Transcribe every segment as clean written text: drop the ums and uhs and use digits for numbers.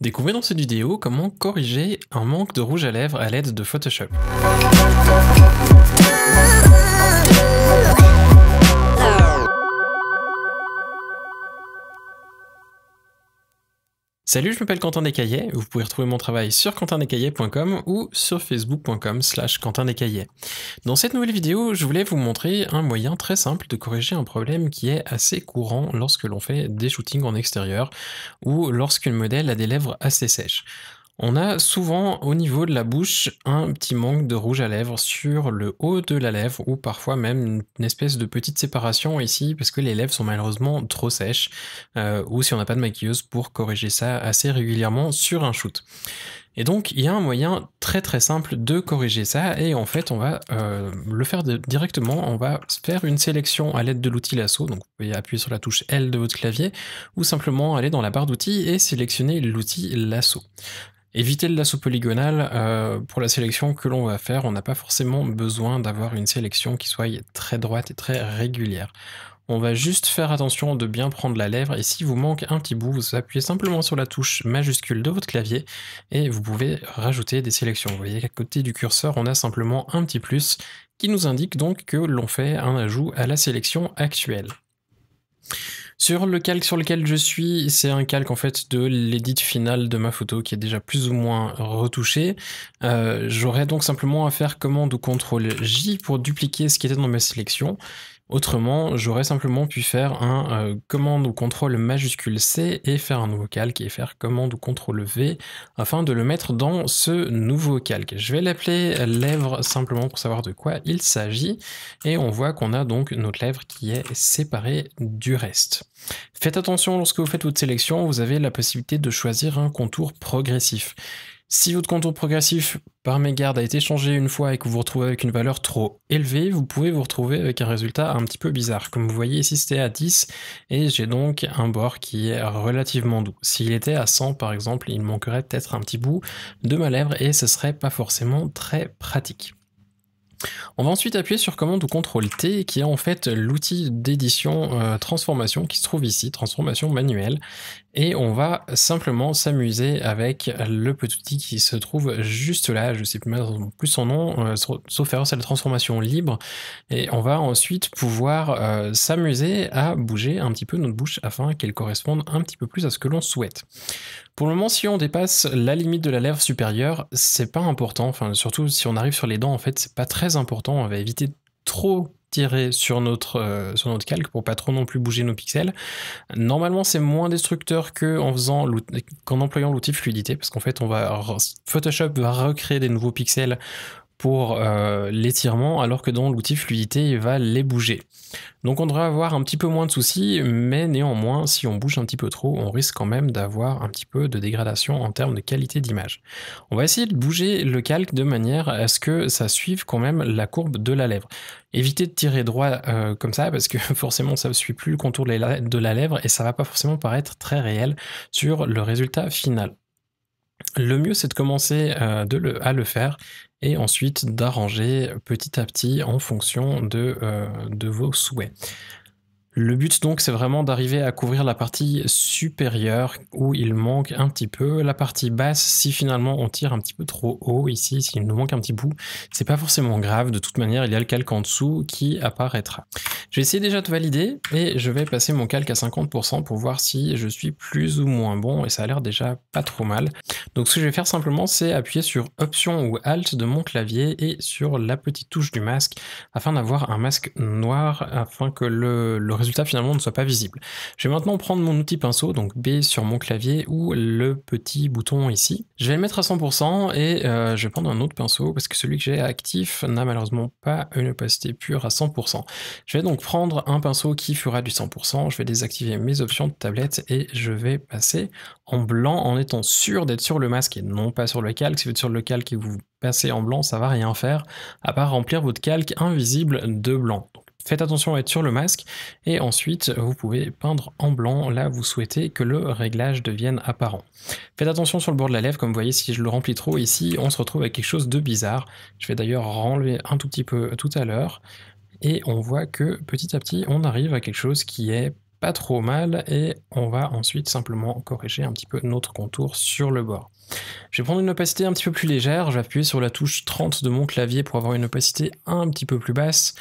Découvrez dans cette vidéo comment corriger un manque de rouge à lèvres à l'aide de Photoshop. Salut, je m'appelle Quentin Descaillets, vous pouvez retrouver mon travail sur quentindescaillets.com ou sur facebook.com/quentindescaillets. Dans cette nouvelle vidéo, je voulais vous montrer un moyen très simple de corriger un problème qui est assez courant lorsque l'on fait des shootings en extérieur ou lorsqu'une modèle a des lèvres assez sèches. On a souvent au niveau de la bouche un petit manque de rouge à lèvres sur le haut de la lèvre ou parfois même une espèce de petite séparation ici parce que les lèvres sont malheureusement trop sèches ou si on n'a pas de maquilleuse pour corriger ça assez régulièrement sur un shoot. Et donc il y a un moyen très simple de corriger ça et en fait on va le faire directement, on va faire une sélection à l'aide de l'outil lasso, donc vous pouvez appuyer sur la touche L de votre clavier ou simplement aller dans la barre d'outils et sélectionner l'outil lasso. Évitez le lasso polygonal pour la sélection que l'on va faire, on n'a pas forcément besoin d'avoir une sélection qui soit très droite et très régulière. On va juste faire attention de bien prendre la lèvre et si vous manque un petit bout, vous appuyez simplement sur la touche majuscule de votre clavier et vous pouvez rajouter des sélections. Vous voyez qu'à côté du curseur, on a simplement un petit plus qui nous indique donc que l'on fait un ajout à la sélection actuelle. Sur le calque sur lequel je suis, c'est un calque en fait de l'édit final de ma photo qui est déjà plus ou moins retouché. J'aurais donc simplement à faire commande ou CTRL J pour dupliquer ce qui était dans ma sélection. Autrement, j'aurais simplement pu faire un commande ou CTRL majuscule C et faire un nouveau calque et faire commande ou CTRL V afin de le mettre dans ce nouveau calque. Je vais l'appeler lèvre simplement pour savoir de quoi il s'agit et on voit qu'on a donc notre lèvre qui est séparée du reste. Faites attention lorsque vous faites votre sélection, vous avez la possibilité de choisir un contour progressif. Si votre contour progressif par mégarde a été changé une fois et que vous vous retrouvez avec une valeur trop élevée, vous pouvez vous retrouver avec un résultat un petit peu bizarre. Comme vous voyez ici c'était à 10 et j'ai donc un bord qui est relativement doux. S'il était à 100 par exemple, il manquerait peut-être un petit bout de ma lèvre et ce serait pas forcément très pratique. On va ensuite appuyer sur commande ou CTRL T qui est en fait l'outil d'édition transformation qui se trouve ici, transformation manuelle. Et on va simplement s'amuser avec le petit outil qui se trouve juste là, je ne sais plus son nom, sauf erreur c'est la transformation libre. Et on va ensuite pouvoir s'amuser à bouger un petit peu notre bouche afin qu'elle corresponde un petit peu plus à ce que l'on souhaite. Pour le moment, si on dépasse la limite de la lèvre supérieure, c'est pas important, enfin surtout si on arrive sur les dents en fait, c'est pas très important, on va éviter de trop tirer sur notre calque pour pas trop non plus bouger nos pixels. Normalement c'est moins destructeur qu'en employant l'outil fluidité parce qu'en fait Photoshop va recréer des nouveaux pixels pour l'étirement alors que dans l'outil fluidité il va les bouger. Donc on devrait avoir un petit peu moins de soucis, mais néanmoins si on bouge un petit peu trop, on risque quand même d'avoir un petit peu de dégradation en termes de qualité d'image. On va essayer de bouger le calque de manière à ce que ça suive quand même la courbe de la lèvre. Évitez de tirer droit comme ça parce que forcément ça ne suit plus le contour de la lèvre et ça va pas forcément paraître très réel sur le résultat final. Le mieux c'est de commencer à le faire et ensuite d'arranger petit à petit en fonction de vos souhaits. Le but donc c'est vraiment d'arriver à couvrir la partie supérieure où il manque un petit peu, la partie basse si finalement on tire un petit peu trop haut ici, s'il nous manque un petit bout, c'est pas forcément grave, de toute manière il y a le calque en dessous qui apparaîtra. Je vais essayer déjà de valider et je vais passer mon calque à 50% pour voir si je suis plus ou moins bon et ça a l'air déjà pas trop mal. Donc ce que je vais faire simplement c'est appuyer sur Option ou Alt de mon clavier et sur la petite touche du masque afin d'avoir un masque noir afin que le résultat finalement ne soit pas visible. Je vais maintenant prendre mon outil pinceau, donc B sur mon clavier ou le petit bouton ici. Je vais le mettre à 100% et je vais prendre un autre pinceau parce que celui que j'ai actif n'a malheureusement pas une opacité pure à 100%. Je vais donc prendre un pinceau qui fera du 100%, je vais désactiver mes options de tablette et je vais passer en blanc en étant sûr d'être sur le masque et non pas sur le calque. Si vous êtes sur le calque et que vous passez en blanc, ça va rien faire à part remplir votre calque invisible de blanc. Donc, faites attention à être sur le masque et ensuite vous pouvez peindre en blanc là où vous souhaitez que le réglage devienne apparent. Faites attention sur le bord de la lèvre, comme vous voyez si je le remplis trop ici, on se retrouve avec quelque chose de bizarre. Je vais d'ailleurs enlever un tout petit peu tout à l'heure et on voit que petit à petit on arrive à quelque chose qui est pas trop mal, et on va ensuite simplement corriger un petit peu notre contour sur le bord. Je vais prendre une opacité un petit peu plus légère, je vais appuyer sur la touche 30 de mon clavier pour avoir une opacité un petit peu plus basse,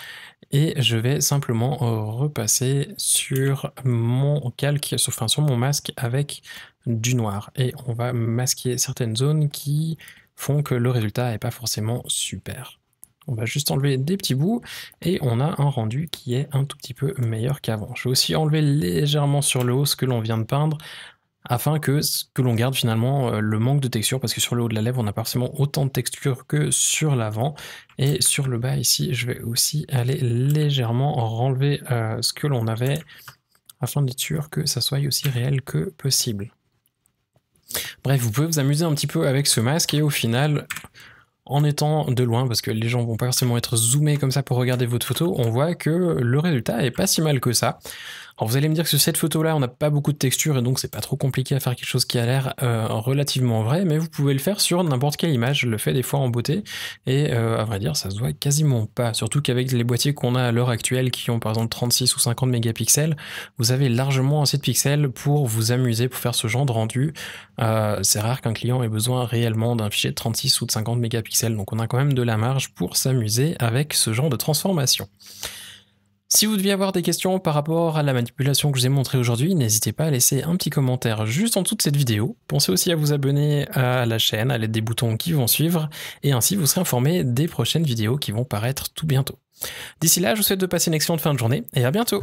et je vais simplement repasser sur mon calque, enfin sur mon masque avec du noir, et on va masquer certaines zones qui font que le résultat n'est pas forcément super. On va juste enlever des petits bouts et on a un rendu qui est un tout petit peu meilleur qu'avant. Je vais aussi enlever légèrement sur le haut ce que l'on vient de peindre afin que l'on garde finalement le manque de texture, parce que sur le haut de la lèvre on n'a pas forcément autant de texture que sur l'avant. Et sur le bas ici je vais aussi aller légèrement renlever ce que l'on avait afin d'être sûr que ça soit aussi réel que possible. Bref, vous pouvez vous amuser un petit peu avec ce masque et au final, en étant de loin, parce que les gens vont pas forcément être zoomés comme ça pour regarder votre photo, on voit que le résultat est pas si mal que ça. Alors vous allez me dire que sur cette photo-là, on n'a pas beaucoup de texture et donc c'est pas trop compliqué à faire quelque chose qui a l'air relativement vrai, mais vous pouvez le faire sur n'importe quelle image. Je le fais des fois en beauté et à vrai dire, ça se voit quasiment pas. Surtout qu'avec les boîtiers qu'on a à l'heure actuelle, qui ont par exemple 36 ou 50 mégapixels, vous avez largement assez de pixels pour vous amuser, pour faire ce genre de rendu. C'est rare qu'un client ait besoin réellement d'un fichier de 36 ou de 50 mégapixels, donc on a quand même de la marge pour s'amuser avec ce genre de transformation. Si vous deviez avoir des questions par rapport à la manipulation que je vous ai montrée aujourd'hui, n'hésitez pas à laisser un petit commentaire juste en dessous de cette vidéo. Pensez aussi à vous abonner à la chaîne à l'aide des boutons qui vont suivre, et ainsi vous serez informé des prochaines vidéos qui vont paraître tout bientôt. D'ici là, je vous souhaite de passer une excellente fin de journée, et à bientôt!